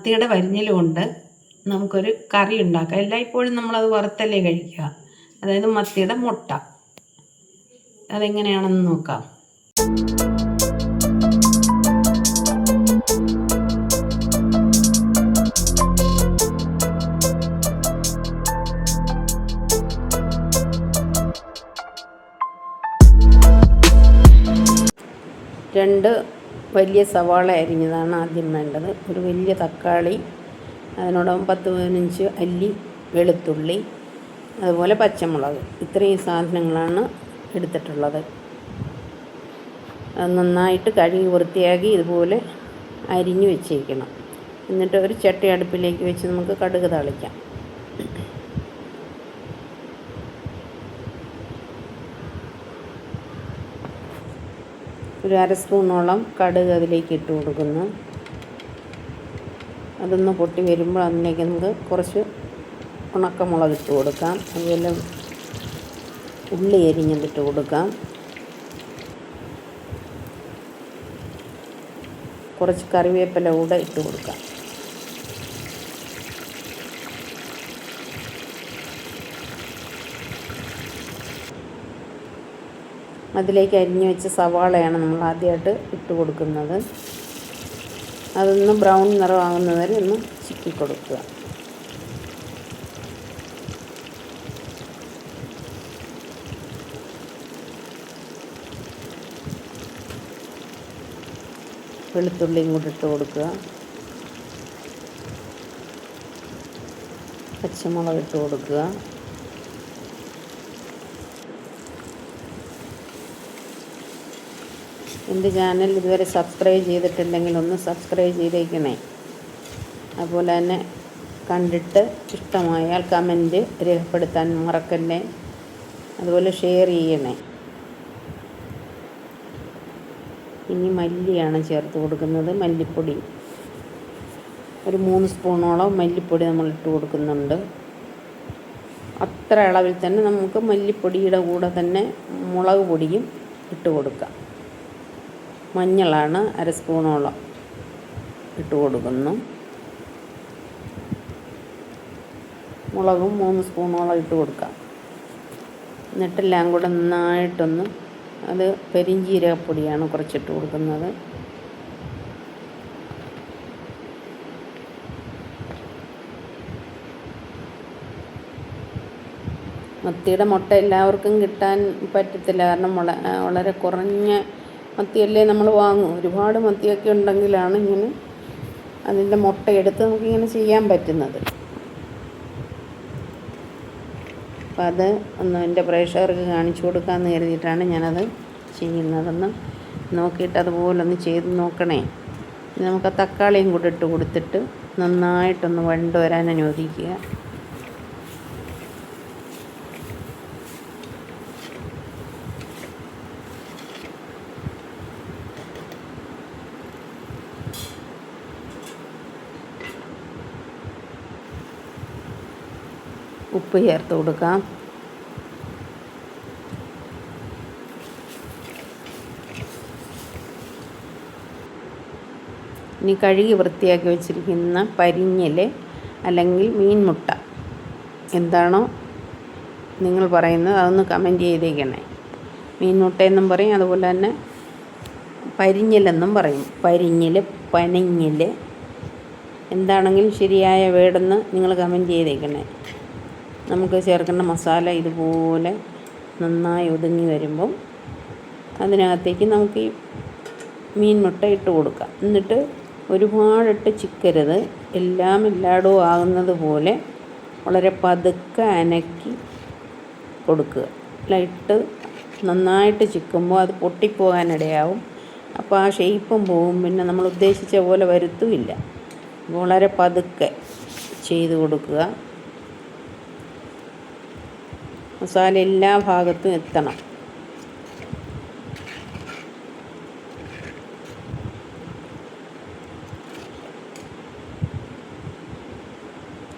മത്തിയുടെ പരിഞ്ഞിൽ കൊണ്ട് നമുക്കൊരു കറി ഉണ്ടാക്കാം. എല്ലായ്പ്പോഴും നമ്മളത് വറുത്തല്ലേ കഴിക്കുക. അതായത് മത്തിയുടെ മുട്ട. അതെങ്ങനെയാണെന്ന് നോക്കാം. രണ്ട് വലിയ സവാള അരിഞ്ഞതാണ് ആദ്യം വേണ്ടത്. ഒരു വലിയ തക്കാളി, അതിനോടൊപ്പം 10-15 അല്ലി വെളുത്തുള്ളി, അതുപോലെ പച്ചമുളക്. ഇത്രയും സാധനങ്ങളാണ് എടുത്തിട്ടുള്ളത്. അത് നന്നായിട്ട് കഴുകി വൃത്തിയാക്കി ഇതുപോലെ അരിഞ്ഞു വെച്ചേക്കണം. എന്നിട്ട് ഒരു ചട്ടി അടുപ്പിലേക്ക് വെച്ച് നമുക്ക് കടുക് താളിക്കാം. ഒരു 1/2 സ്പൂണോളം കടുക് അതിലേക്ക് ഇട്ട് കൊടുക്കുന്നു. അതൊന്ന് പൊട്ടി വരുമ്പോൾ അതിലേക്ക് നമുക്ക് കുറച്ച് ഉണക്കമുളക് ഇട്ട് കൊടുക്കാം. അതുപോലെ ഉള്ളി അരിഞ്ഞിട്ട് കൊടുക്കാം. കുറച്ച് കറിവേപ്പില കൂടെ ഇട്ട് കൊടുക്കാം. അതിലേക്ക് അരിഞ്ഞു വെച്ച സവാളയാണ് നമ്മൾ ആദ്യമായിട്ട് ഇട്ട് കൊടുക്കുന്നത്. അതൊന്ന് ബ്രൗൺ നിറമാകുന്നത് വരെ ഒന്ന് ചിക്കി കൊടുക്കുക. വെളുത്തുള്ളിയും കൂടി ഇട്ട് കൊടുക്കുക. പച്ചമുളക് ഇട്ട് കൊടുക്കുക. എൻ്റെ ചാനൽ ഇതുവരെ സബ്സ്ക്രൈബ് ചെയ്തിട്ടില്ലെങ്കിൽ ഒന്ന് സബ്സ്ക്രൈബ് ചെയ്തേക്കണേ. അതുപോലെ തന്നെ കണ്ടിട്ട് ഇഷ്ടമായാൽ കമൻറ്റ് രേഖപ്പെടുത്താൻ മറക്കല്ലേ. അതുപോലെ ഷെയർ ചെയ്യണേ. ഇനി മല്ലിയാണ് ചേർത്ത് കൊടുക്കുന്നത്. മല്ലിപ്പൊടി ഒരു 3 സ്പൂണോളം മല്ലിപ്പൊടി നമ്മൾ ഇട്ട് കൊടുക്കുന്നുണ്ട്. അത്ര അളവിൽ തന്നെ നമുക്ക് മല്ലിപ്പൊടിയുടെ കൂടെ തന്നെ മുളക് പൊടിയും ഇട്ട് കൊടുക്കാം. മഞ്ഞളാണ് 1/2 സ്പൂണോളം ഇട്ട് കൊടുക്കുന്നു. മുളകും 3 സ്പൂണോളം ഇട്ട് കൊടുക്കാം. എന്നിട്ടെല്ലാം കൂടെ നന്നായിട്ടൊന്ന്, അത് പെരിഞ്ജീരകപ്പൊടിയാണ് കുറച്ചിട്ട് കൊടുക്കുന്നത്. മത്തിയുടെ മുട്ട എല്ലാവർക്കും കിട്ടാൻ പറ്റത്തില്ല. കാരണം വളരെ കുറഞ്ഞ മത്തിയല്ലേ നമ്മൾ വാങ്ങും. ഒരുപാട് മത്തിയൊക്കെ ഉണ്ടെങ്കിലാണ് ഇങ്ങനെ അതിൻ്റെ മുട്ട എടുത്ത് നമുക്കിങ്ങനെ ചെയ്യാൻ പറ്റുന്നത്. അപ്പം അത് ഒന്ന് എൻ്റെ പ്രേക്ഷകർക്ക് കാണിച്ചു കൊടുക്കാമെന്ന് കരുതിയിട്ടാണ് ഞാനത് ചെയ്യുന്നതെന്ന് നോക്കിയിട്ട് അതുപോലെ ഒന്ന് ചെയ്ത് നോക്കണേ. നമുക്ക് തക്കാളിയും കൂടി ഇട്ട് കൊടുത്തിട്ട് നന്നായിട്ടൊന്ന് വഴണ്ട് വരാൻ അനുവദിക്കുക. ഉപ്പ് ചേർത്ത് കൊടുക്കാം. ഇനി കഴുകി വൃത്തിയാക്കി വെച്ചിരിക്കുന്ന പരിഞ്ഞിൽ അല്ലെങ്കിൽ മീൻ മുട്ട എന്താണോ നിങ്ങൾ പറയുന്നത് അതൊന്ന് കമൻറ്റ് ചെയ്തേക്കണേ. മീൻ മുട്ടയെന്നും പറയും, അതുപോലെ തന്നെ പരിഞ്ഞിലെന്നും പറയും. പരിഞ്ഞിൽ, പനിഞ്ഞിൽ, എന്താണെങ്കിലും ശരിയായ വേർഡെന്ന് നിങ്ങൾ കമൻറ്റ് ചെയ്തേക്കണേ. നമുക്ക് ചേർക്കേണ്ട മസാല ഇതുപോലെ നന്നായി ഒതുങ്ങി വരുമ്പം അതിനകത്തേക്ക് നമുക്ക് ഈ മീൻ മുട്ട ഇട്ട് കൊടുക്കാം. എന്നിട്ട് ഒരുപാടിട്ട് ചിക്കരുത്. എല്ലാം എല്ലായിടവും ആകുന്നത് പോലെ വളരെ പതുക്കെ അനക്കി കൊടുക്കുക. ലൈറ്റ് നന്നായിട്ട് ചിക്കുമ്പോൾ അത് പൊട്ടിപ്പോകാനിടയാവും. അപ്പോൾ ആ ഷേപ്പും പോവും. പിന്നെ നമ്മൾ ഉദ്ദേശിച്ച പോലെ വരുത്തുമില്ല. വളരെ പതുക്കെ ചെയ്ത് കൊടുക്കുക. മസാല എല്ലാ ഭാഗത്തും എത്തണം.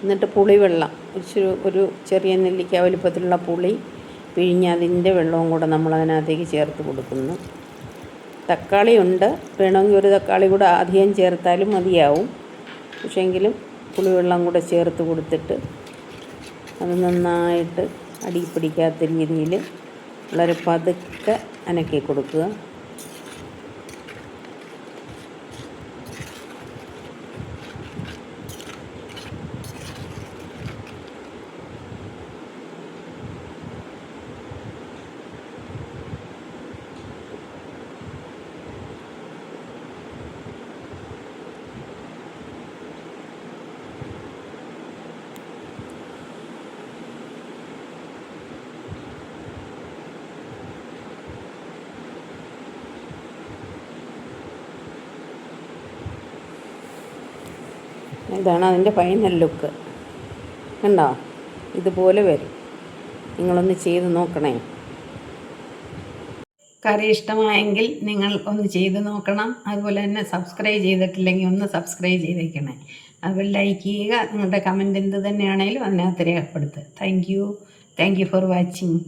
എന്നിട്ട് പുളിവെള്ളം ഒരു ചെറിയ നെല്ലിക്ക വലിപ്പത്തിലുള്ള പുളി പിഴിഞ്ഞ് അതിൻ്റെ വെള്ളവും കൂടെ നമ്മൾ അതിനകത്തേക്ക് ചേർത്ത് കൊടുക്കുന്നു. തക്കാളി ഉണ്ട്, വേണമെങ്കിൽ ഒരു തക്കാളി കൂടെ അധികം ചേർത്താലും മതിയാവും. പക്ഷേങ്കിലും പുളിവെള്ളം കൂടെ ചേർത്ത് കൊടുത്തിട്ട് അത് നന്നായിട്ട് അടി പിടിക്കാത്ത രീതിയിൽ വളരെ പതുക്കെ അനക്കി കൊടുക്കുക. ഇതാണ് അതിൻ്റെ ഫൈനൽ ലുക്ക്. കണ്ടോ? ഇതുപോലെ വരും. നിങ്ങളൊന്ന് ചെയ്ത് നോക്കണേ. കറി ഇഷ്ടമായെങ്കിൽ നിങ്ങൾ ഒന്ന് ചെയ്ത് നോക്കണം. അതുപോലെ തന്നെ സബ്സ്ക്രൈബ് ചെയ്തിട്ടില്ലെങ്കിൽ ഒന്ന് സബ്സ്ക്രൈബ് ചെയ്തേക്കണേ. അതുപോലെ ലൈക്ക് ചെയ്യുക. നിങ്ങളുടെ കമൻറ്റ് എന്ത് തന്നെയാണെങ്കിലും അതിനകത്ത് രേഖപ്പെടുത്തുക. Thank you for watching.